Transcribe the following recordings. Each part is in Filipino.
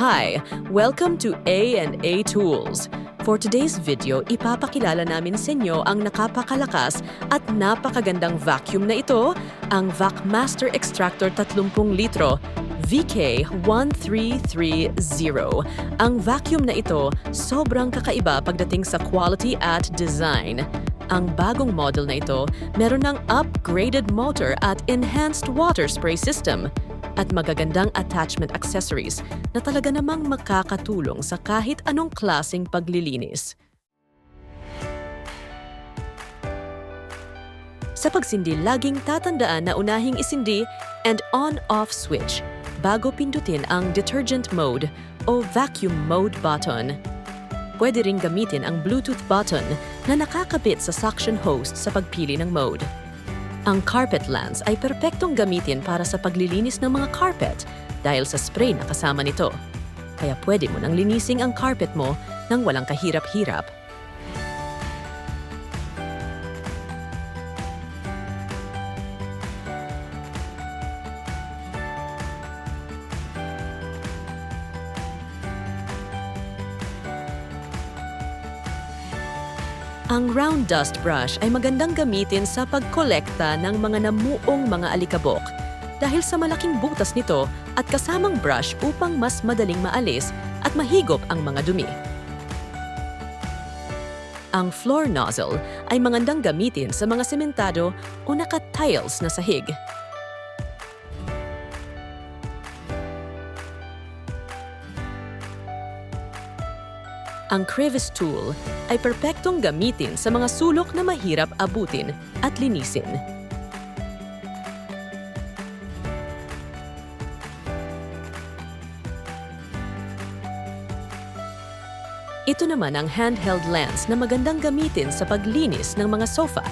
Hi! Welcome to A&A Tools. For today's video, ipapakilala namin sa inyo ang nakapakalakas at napakagandang vacuum na ito, ang VacMaster Extractor 30 litro VK1330. Ang vacuum na ito, sobrang kakaiba pagdating sa quality at design. Ang bagong model na ito, meron ng upgraded motor at enhanced water spray system at magagandang attachment accessories na talaga namang makakatulong sa kahit anong klaseng paglilinis. Sa pagsindi, laging tatandaan na unahing isindi and on-off switch bago pindutin ang detergent mode o vacuum mode button. Pwede ring gamitin ang Bluetooth button na nakakabit sa suction hose sa pagpili ng mode. Ang carpet lance ay perpektong gamitin para sa paglilinis ng mga carpet dahil sa spray na kasama nito. Kaya pwede mo nang linising ang carpet mo nang walang kahirap-hirap. Ang round dust brush ay magandang gamitin sa pagkolekta ng mga namuong mga alikabok dahil sa malaking butas nito at kasamang brush upang mas madaling maalis at mahigop ang mga dumi. Ang floor nozzle ay magandang gamitin sa mga sementado o naka-tiles na sahig. Ang crevice tool ay perpektong gamitin sa mga sulok na mahirap abutin at linisin. Ito naman ang handheld lens na magandang gamitin sa paglinis ng mga sofa.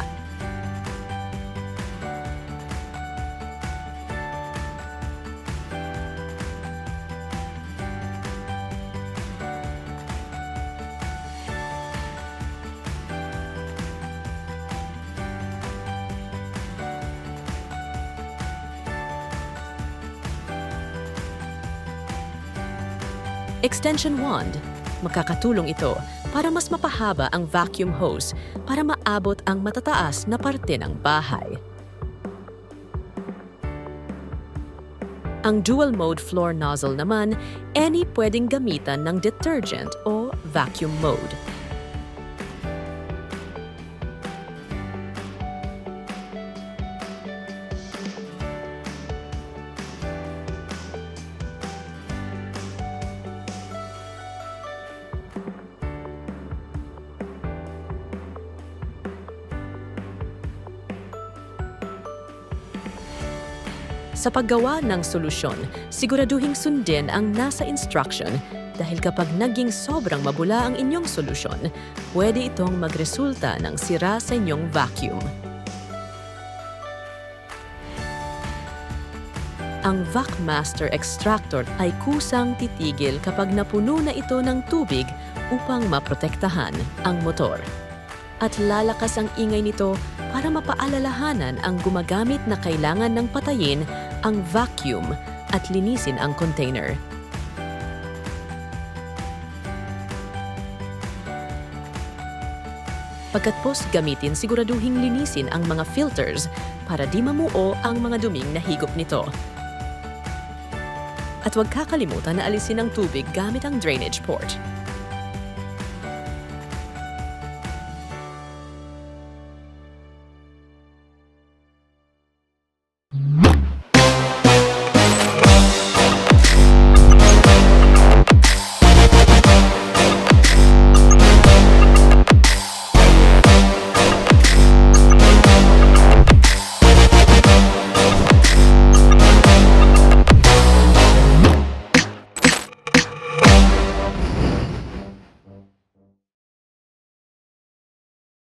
Extension wand. Makakatulong ito para mas mapahaba ang vacuum hose para maabot ang matataas na parte ng bahay. Ang dual mode floor nozzle naman, any pwedeng gamitan ng detergent o vacuum mode. Sa paggawa ng solusyon, siguraduhing sundin ang nasa instruction dahil kapag naging sobrang mabula ang inyong solusyon, pwede itong magresulta ng sira sa inyong vacuum. Ang VacMaster Extractor ay kusang titigil kapag napuno na ito ng tubig upang maprotektahan ang motor. At lalakas ang ingay nito para mapaalalahanan ang gumagamit na kailangan ng patayin ang vacuum at linisin ang container. Pagkatapos gamitin, siguraduhing linisin ang mga filters para di mamuo ang mga duming nahigop nito. At huwag kakalimutan na alisin ang tubig gamit ang drainage port.